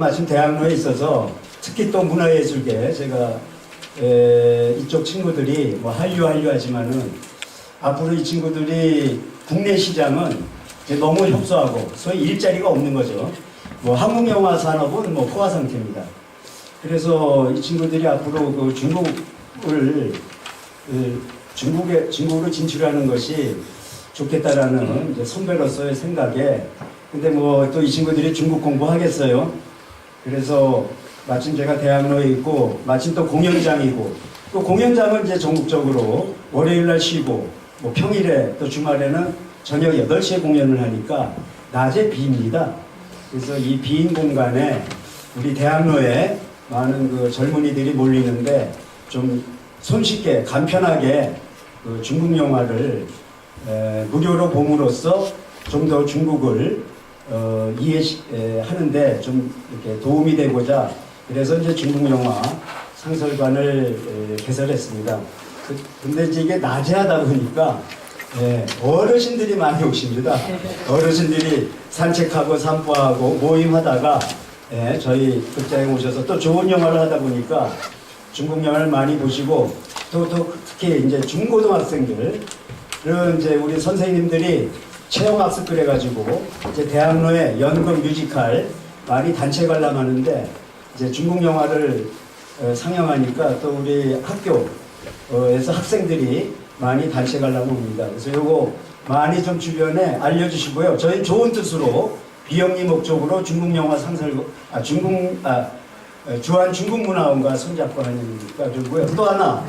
마침 대학로에 있어서 특히 또 문화예술계 제가 이쪽 친구들이 뭐 한류 하지만은 앞으로 이 친구들이 국내 시장은 이제 너무 협소하고 소위 일자리가 없는 거죠. 뭐 한국 영화 산업은 뭐 포화 상태입니다. 그래서 이 친구들이 앞으로 그 중국으로 진출하는 것이 좋겠다라는 이제 선배로서의 생각에, 근데 뭐 또 이 친구들이 중국 공부하겠어요. 그래서 마침 제가 대학로에 있고 마침 또 공연장이고, 또 공연장은 이제 전국적으로 월요일날 쉬고 뭐 평일에 또 주말에는 저녁 8시에 공연을 하니까 낮에 빕니다. 그래서 이 빈 공간에 우리 대학로에 많은 그 젊은이들이 몰리는데 좀 손쉽게 간편하게 그 중국 영화를 무료로 봄으로써 좀 더 중국을 이해하는데 좀 이렇게 도움이 되고자, 그래서 이제 중국 영화 상설관을 개설했습니다. 근데 이제 이게 낮에 하다 보니까 어르신들이 많이 오십니다. 어르신들이 산책하고散歩하고 모임하다가 저희 극장에 오셔서 또 좋은 영화를 하다 보니까 중국 영화를 많이 보시고, 또 특히 이제 중고등학생들은 이제 우리 선생님들이 체험학습을 해가지고 이제 대학로에 연극 뮤지컬 많이 단체 관람하는데, 이제 중국 영화를 상영하니까 또 우리 학교에서 학생들이 많이 단체 관람을 옵니다. 그래서 요거 많이 좀 주변에 알려주시고요. 저희 좋은 뜻으로 비영리 목적으로 중국 영화 주한 중국문화원과 손잡고 하는 일이니까. 그리고요, 또 하나,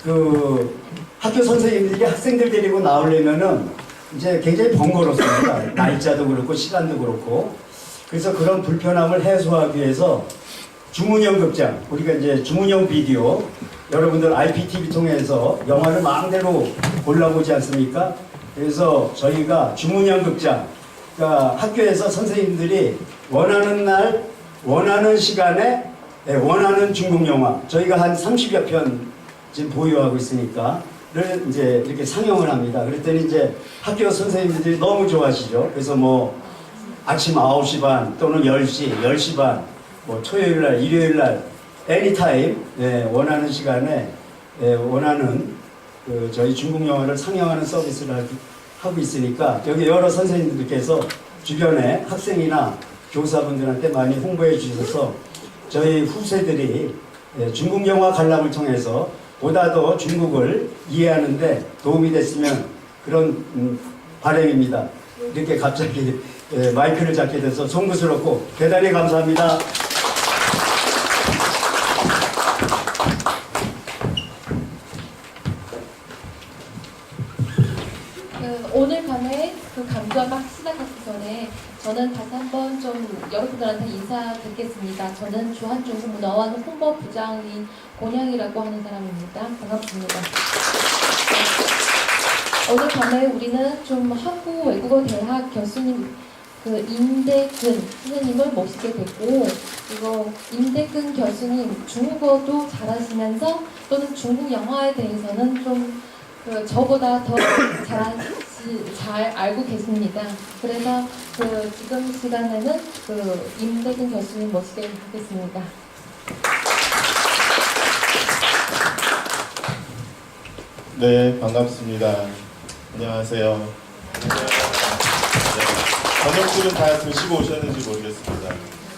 그 학교 선생님들이 학생들 데리고 나오려면은 이제 굉장히 번거롭습니다. 날짜도 그렇고 시간도 그렇고. 그래서 그런 불편함을 해소하기 위해서 주문형 극장, 우리가 이제 주문형 비디오, 여러분들 IPTV 통해서 영화를 마음대로 골라보지 않습니까? 그래서 저희가 주문형 극장, 그러니까 학교에서 선생님들이 원하는 날, 원하는 시간에 원하는 중국 영화, 저희가 한 30여 편 지금 보유하고 있으니까 를 이제 이렇게 상영을 합니다. 그랬더니 이제 학교 선생님들이 너무 좋아하시죠. 그래서 뭐 아침 9시 반 또는 10시, 10시 반, 뭐 토요일 날, 일요일 날, 애니타임, 원하는 시간에 원하는 그 저희 중국 영화를 상영하는 서비스를 하고 있으니까, 여기 여러 선생님들께서 주변에 학생이나 교사분들한테 많이 홍보해 주셔서 저희 후세들이 중국 영화 관람을 통해서 보다 더 중국을 이해하는데 도움이 됐으면 그런 바람입니다. 이렇게 갑자기 마이크를 잡게 돼서 송구스럽고 대단히 감사합니다. 오늘 밤에 그 강좌 막 시작하기 전에 저는 다시 한번 좀 여러분들한테 인사드리겠습니다. 저는 주한중국문화원 홍보부장인 권향이라고 하는 사람입니다. 반갑습니다. 오늘 밤에 우리는 좀 한국외국어대학 교수님 그 임대근 선생님을 모시게 됐고, 그리고 임대근 교수님 중국어도 잘하시면서 또는 중국 영화에 대해서는 좀 저보다 더 잘 알고 계십니다. 그래서 지금 시간에는 임대근 교수님 모시게 하겠습니다. 네, 반갑습니다. 안녕하세요. 저녁술은 다 드시고 오셨는지 모르겠습니다.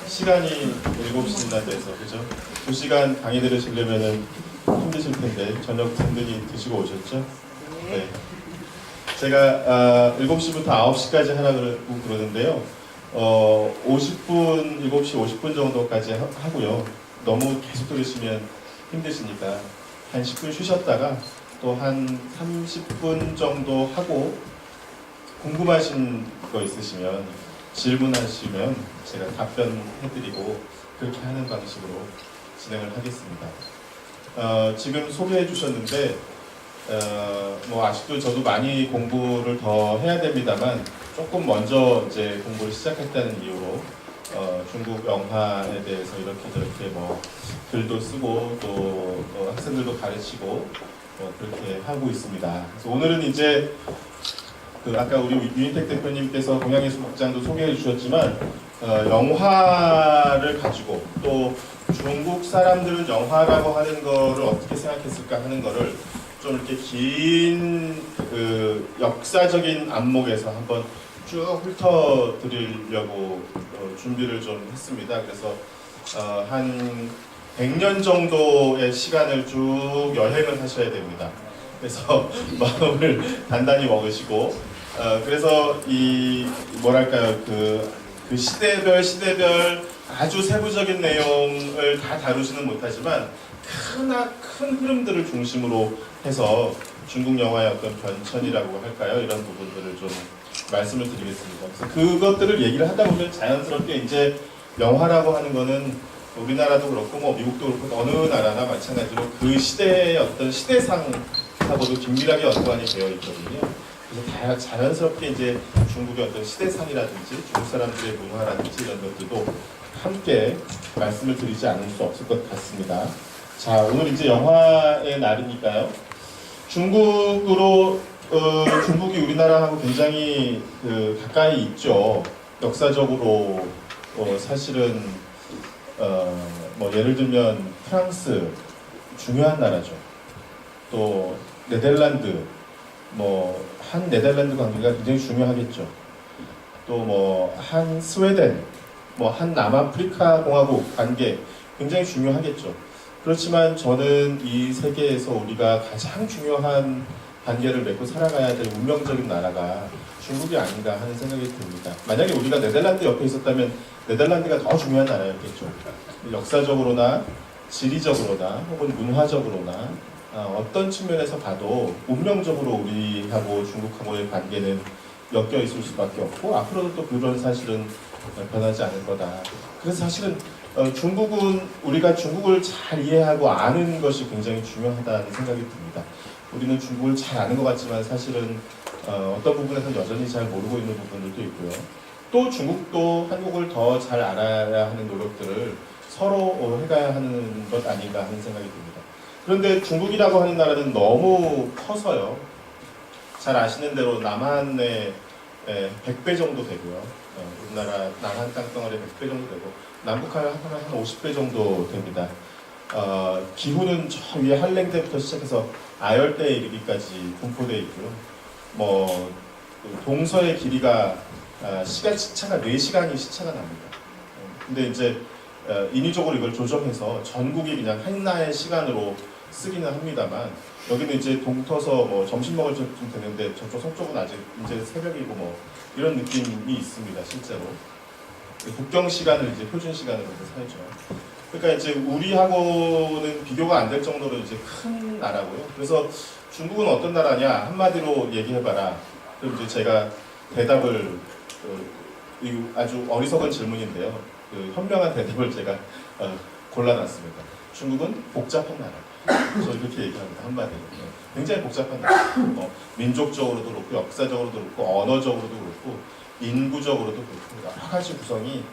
시간이 7시나 돼서, 그죠? 2시간 강의 들으시려면은 힘드실 텐데, 저녁 든든히 드시고 오셨죠? 네. 제가 7시부터 9시까지 하라고 그러는데요. 50분, 7시 50분 정도까지 하고요. 너무 계속 들으시면 힘드시니까 한 10분 쉬셨다가 또 한 30분 정도 하고, 궁금하신 거 있으시면 질문하시면 제가 답변해드리고 그렇게 하는 방식으로 진행을 하겠습니다. 지금 소개해 주셨는데 뭐 아직도 저도 많이 공부를 더 해야 됩니다만, 조금 먼저 이제 공부를 시작했다는 이유로 중국 영화에 대해서 이렇게 저렇게 뭐 글도 쓰고 또 학생들도 가르치고 그렇게 하고 있습니다. 그래서 오늘은 이제 그 아까 우리 윤인택 대표님께서 동양예술극장도 소개해 주셨지만 영화를 가지고 또 중국 사람들은 영화라고 하는 거를 어떻게 생각했을까 하는 거를 좀 이렇게 긴 그 역사적인 안목에서 한번 쭉 훑어드리려고 준비를 좀 했습니다. 그래서 한 100년 정도의 시간을 쭉 여행을 하셔야 됩니다. 그래서 마음을 단단히 먹으시고 그래서 이그 시대별 아주 세부적인 내용을 다 다루지는 못하지만 큰 흐름들을 중심으로 해서 중국 영화의 어떤 변천이라고 할까요? 이런 부분들을 좀 말씀을 드리겠습니다. 그래서 그것들을 얘기를 하다 보면 자연스럽게 이제 영화라고 하는 거는 우리나라도 그렇고 뭐 미국도 그렇고 어느 나라나 마찬가지로 그 시대의 어떤 시대상하고도 긴밀하게 연관이 되어 있거든요. 그래서 자연스럽게 이제 중국의 어떤 시대상이라든지 중국 사람들의 문화라든지 이런 것들도 함께 말씀을 드리지 않을 수 없을 것 같습니다. 자, 오늘 이제 영화의 날이니까요. 중국이 우리나라하고 굉장히 가까이 있죠. 역사적으로 사실은 뭐 예를 들면 프랑스 중요한 나라죠. 또 네덜란드 뭐 한 네덜란드 관계가 굉장히 중요하겠죠. 또 뭐 한 스웨덴, 뭐 한 남아프리카 공화국 관계 굉장히 중요하겠죠. 그렇지만 저는 이 세계에서 우리가 가장 중요한 관계를 맺고 살아가야 될 운명적인 나라가 중국이 아닌가 하는 생각이 듭니다. 만약에 우리가 네덜란드 옆에 있었다면 네덜란드가 더 중요한 나라였겠죠. 역사적으로나 지리적으로나 혹은 문화적으로나 어떤 측면에서 봐도 운명적으로 우리하고 중국하고의 관계는 엮여 있을 수밖에 없고 앞으로도 또 그런 사실은 변하지 않을 거다. 그래서 사실은 중국은 우리가 중국을 잘 이해하고 아는 것이 굉장히 중요하다는 생각이 듭니다. 우리는 중국을 잘 아는 것 같지만 사실은 어떤 부분에서 여전히 잘 모르고 있는 부분들도 있고요. 또 중국도 한국을 더 잘 알아야 하는 노력들을 서로 해가야 하는 것 아닌가 하는 생각이 듭니다. 그런데 중국이라고 하는 나라는 너무 커서요. 잘 아시는 대로 남한의 100배 정도 되고요. 우리나라 남한 땅덩어리 100배 정도 되고 남북한은 한 50배 정도 됩니다. 기후는 저 위에 한랭대부터 시작해서 아열대에 이르기까지 분포되어 있고요. 뭐 동서의 길이가 시차가 4시간이 시차가 납니다. 근데 이제 인위적으로 이걸 조정해서 전국이 그냥 하나의 시간으로 쓰기는 합니다만 여기는 이제 동터서 뭐 점심 먹을 쯤 되는데 저쪽 서쪽은 아직 이제 새벽이고 뭐 이런 느낌이 있습니다. 실제로 국경 시간을 이제 표준 시간으로 살죠. 그러니까 이제 우리하고는 비교가 안 될 정도로 이제 큰 나라고요. 그래서 중국은 어떤 나라냐 한마디로 얘기해봐라. 그럼 이제 제가 대답을 아주 어리석은 질문인데요. 현명한 대답을 제가 골라놨습니다. 중국은 복잡한 나라. 저 이렇게 얘기합니다. 한마디로. 굉장히 복잡한 나라. 민족적으로도 그렇고 역사적으로도 그렇고 언어적으로도 그렇고 인구적으로도 그렇고 여러 가지 구성이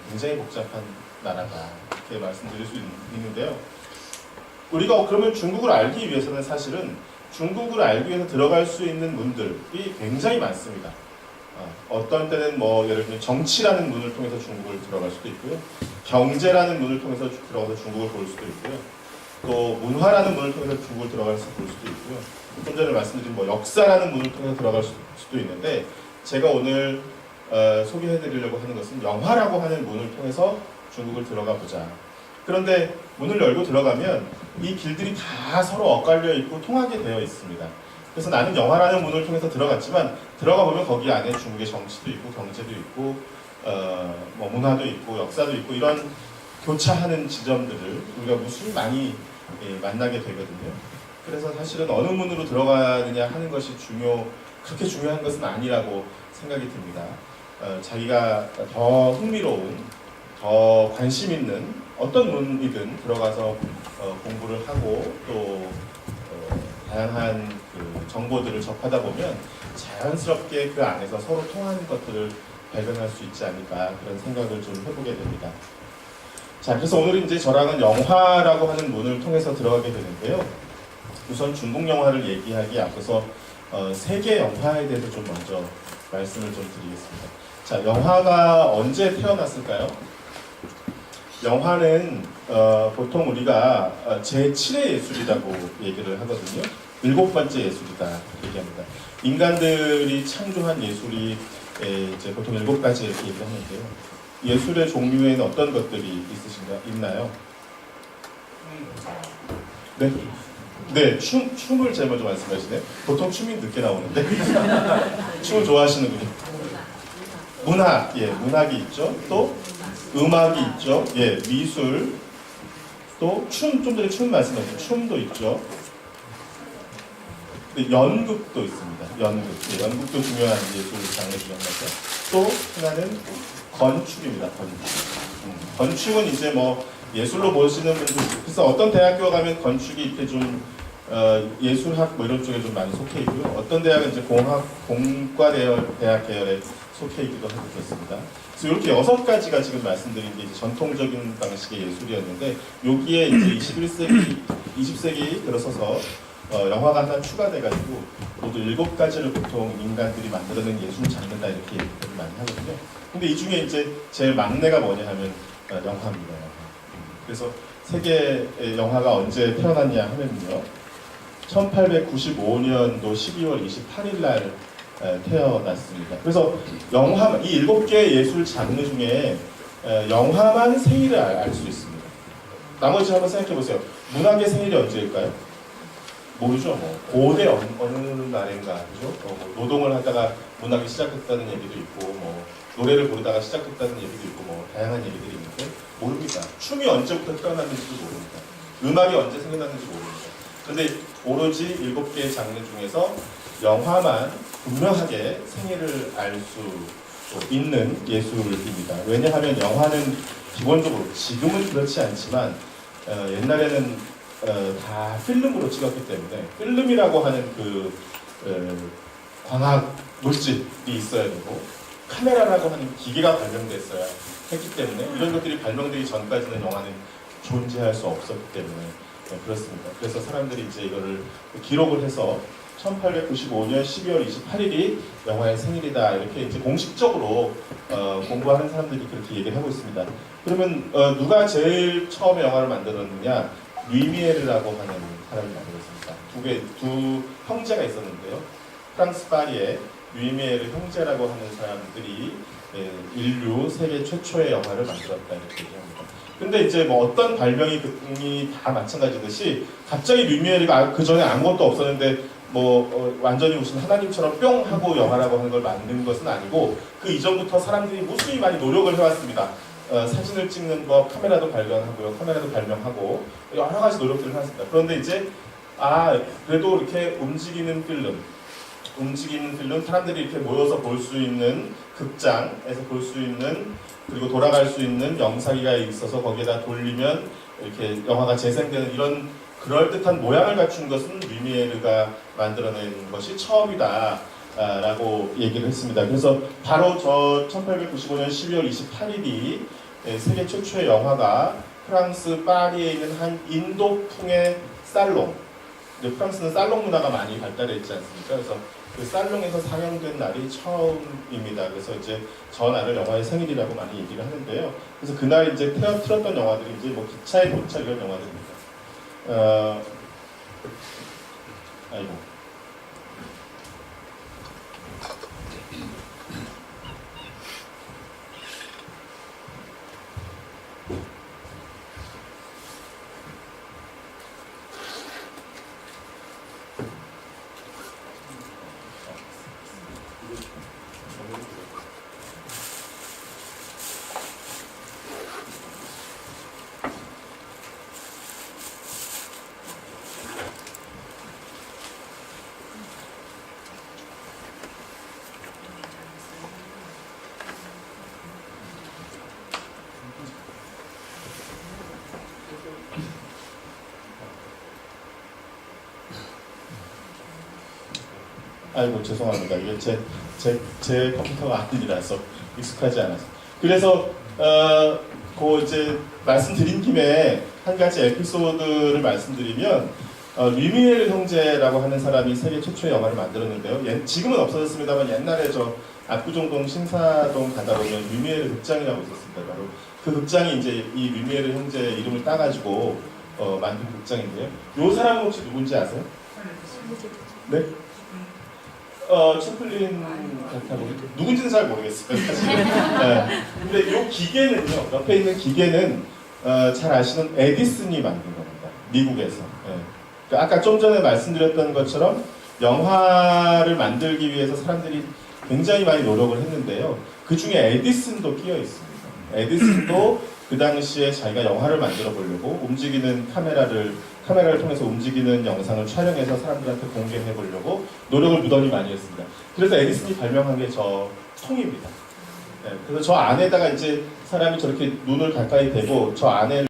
굉장히 복잡한 나라다. 이렇게 말씀드릴 수 있는데요. 우리가 그러면 중국을 알기 위해서는 사실은 중국을 알기 위해서 들어갈 수 있는 문들이 굉장히 많습니다. 어떤 때는 뭐 예를 들면 정치라는 문을 통해서 중국을 들어갈 수도 있고요. 경제라는 문을 통해서 들어가서 중국을 볼 수도 있고요. 또 문화라는 문을 통해서 중국을 들어가서 볼 수도 있고요. 좀 전에 말씀드린 뭐 역사라는 문을 통해서 들어갈 수도 있는데 제가 오늘 소개해드리려고 하는 것은 영화라고 하는 문을 통해서 중국을 들어가 보자. 그런데 문을 열고 들어가면 이 길들이 다 서로 엇갈려 있고 통하게 되어 있습니다. 그래서 나는 영화라는 문을 통해서 들어갔지만 들어가 보면 거기 안에 중국의 정치도 있고 경제도 있고 뭐 문화도 있고 역사도 있고 이런 교차하는 지점들을 우리가 무수히 많이 만나게 되거든요. 그래서 사실은 어느 문으로 들어가느냐 하는 것이 그렇게 중요한 것은 아니라고 생각이 듭니다. 자기가 더 흥미로운, 더 관심 있는 어떤 문이든 들어가서 공부를 하고 또 다양한 그 정보들을 접하다 보면 자연스럽게 그 안에서 서로 통하는 것들을 발견할 수 있지 않을까 그런 생각을 좀 해보게 됩니다. 자, 그래서 오늘은 이제 저랑은 영화라고 하는 문을 통해서 들어가게 되는데요. 우선 중국 영화를 얘기하기 앞서서 세계 영화에 대해서 좀 먼저 말씀을 좀 드리겠습니다. 자, 영화가 언제 태어났을까요? 영화는 보통 우리가 제7의 예술이라고 얘기를 하거든요. 7번째 예술이다 얘기합니다. 인간들이 창조한 예술이 이제 보통 7가지 이렇게 얘기를 하는데요. 예술의 종류에는 어떤 것들이 있나요? 네? 네, 춤을 제일 먼저 말씀하시네. 보통 춤이 늦게 나오는데 춤을 좋아하시는군요. 문학, 예, 문학이 있죠. 또 음악이 있죠. 예, 미술. 또 춤, 좀 전에 춤 말씀하셨죠. 춤도 있죠. 네, 연극도 있습니다. 연극. 예, 연극도 중요한 예술 장르 중 하나죠. 또 하나는 건축입니다. 건축. 건축은 이제 뭐 예술로 보시는 분들, 그래서 어떤 대학교 가면 건축이 이렇게 좀 예술학 뭐 이런 쪽에 좀 많이 속해 있고요. 어떤 대학은 이제 공과 대학 계열에 속해 있기도 하고 그렇습니다. 그래서 이렇게 6가지가 지금 말씀드린 게 이제 전통적인 방식의 예술이었는데, 여기에 이제 21세기, 20세기 들어서서 영화가 하나 추가돼가지고 모두 7가지를 보통 인간들이 만들어낸 예술 장르다 이렇게 얘기를 많이 하거든요. 근데 이 중에 이제 제일 막내가 뭐냐 하면 영화입니다. 그래서 세계의 영화가 언제 태어났냐 하면요, 1895년도 12월 28일 날 태어났습니다. 그래서 영화, 이 7개의 예술 장르 중에 영화만 생일을 알 수 있습니다. 나머지 한번 생각해 보세요. 문학의 생일이 언제일까요? 모르죠. 뭐 고대 어느 날인가, 그죠? 뭐 노동을 하다가 문학이 시작했다는 얘기도 있고, 뭐 노래를 부르다가 시작했다는 얘기도 있고, 뭐 다양한 얘기들이 있는데 모릅니다. 춤이 언제부터 태어났는지도 모릅니다. 음악이 언제 생겨났는지 모릅니다. 근데 오로지 7개의 장르 중에서 영화만 분명하게 생일을 알 수 있는 예술입니다. 왜냐하면 영화는 기본적으로, 지금은 그렇지 않지만 옛날에는 다 필름으로 찍었기 때문에 필름이라고 하는 그 광학 물질이 있어야 되고, 카메라라고 하는 기계가 발명됐어야 했기 때문에, 이런 것들이 발명되기 전까지는 영화는 존재할 수 없었기 때문에 그렇습니다. 그래서 사람들이 이제 이거를 기록을 해서 1895년 12월 28일이 영화의 생일이다 이렇게 이제 공식적으로 공부하는 사람들이 그렇게 얘기를 하고 있습니다. 그러면 누가 제일 처음에 영화를 만들었느냐? 류미에르라고 하는 사람이 만들었습니다. 두 형제가 있었는데요. 프랑스 파리에 류미에르 형제라고 하는 사람들이 인류 세계 최초의 영화를 만들었다 이렇게 얘기합니다. 근데 이제 뭐 어떤 발명이 다 마찬가지듯이 갑자기 류미에르가 그 전에 아무것도 없었는데 뭐 완전히 무슨 하나님처럼 뿅 하고 영화라고 하는 걸 만든 것은 아니고, 그 이전부터 사람들이 무수히 많이 노력을 해왔습니다. 사진을 찍는 법, 카메라도 발견하고요, 카메라도 발명하고 여러 가지 노력들을 해왔습니다. 그런데 이제 그래도 이렇게 움직이는 필름, 사람들이 이렇게 모여서 볼 수 있는 극장에서 볼 수 있는, 그리고 돌아갈 수 있는 영상기가 있어서 거기에다 돌리면 이렇게 영화가 재생되는 이런 그럴듯한 모양을 갖춘 것은 류미에르가 만들어낸 것이 처음이다 라고 얘기를 했습니다. 그래서 바로 저 1895년 12월 28일이 세계 최초의 영화가 프랑스 파리에 있는 한 인도풍의 살롱, 프랑스는 살롱 문화가 많이 발달해 있지 않습니까? 그래서 그 살롱에서 상영된 날이 처음입니다. 그래서 이제 저 날을 영화의 생일이라고 많이 얘기를 하는데요. 그래서 그날 이제 틀었던 영화들이 이제 뭐 기차의 도착 이런 영화들입니다. 아이고. 아이고 죄송합니다. 이게 제 컴퓨터가 아니라서 익숙하지 않아서. 그래서 그 이제 말씀드린 김에 한 가지 에피소드를 말씀드리면, 류미엘 형제라고 하는 사람이 세계 최초의 영화를 만들었는데요. 지금은 없어졌습니다만 옛날에 저 압구정동 신사동 가다 보면 류미엘 극장이라고 있었습니다. 바로 그 극장이 이제 이 류미엘 형제 이름을 따가지고 만든 극장인데요. 이 사람은 혹시 누군지 아세요? 네? 채플린 같다고 누군지는 잘 모르겠어요. 사실. 네. 근데 이 기계는요. 옆에 있는 기계는 잘 아시는 에디슨이 만든 겁니다. 미국에서. 네. 그러니까 아까 좀 전에 말씀드렸던 것처럼 영화를 만들기 위해서 사람들이 굉장히 많이 노력을 했는데요. 그 중에 에디슨도 끼어 있습니다. 에디슨도 그 당시에 자기가 영화를 만들어 보려고 움직이는 카메라를 통해서 움직이는 영상을 촬영해서 사람들한테 공개해 보려고 노력을 무던히 많이 했습니다. 그래서 에디슨이 발명한 게 저 통입니다. 네, 그래서 저 안에다가 이제 사람이 저렇게 눈을 가까이 대고 저 안에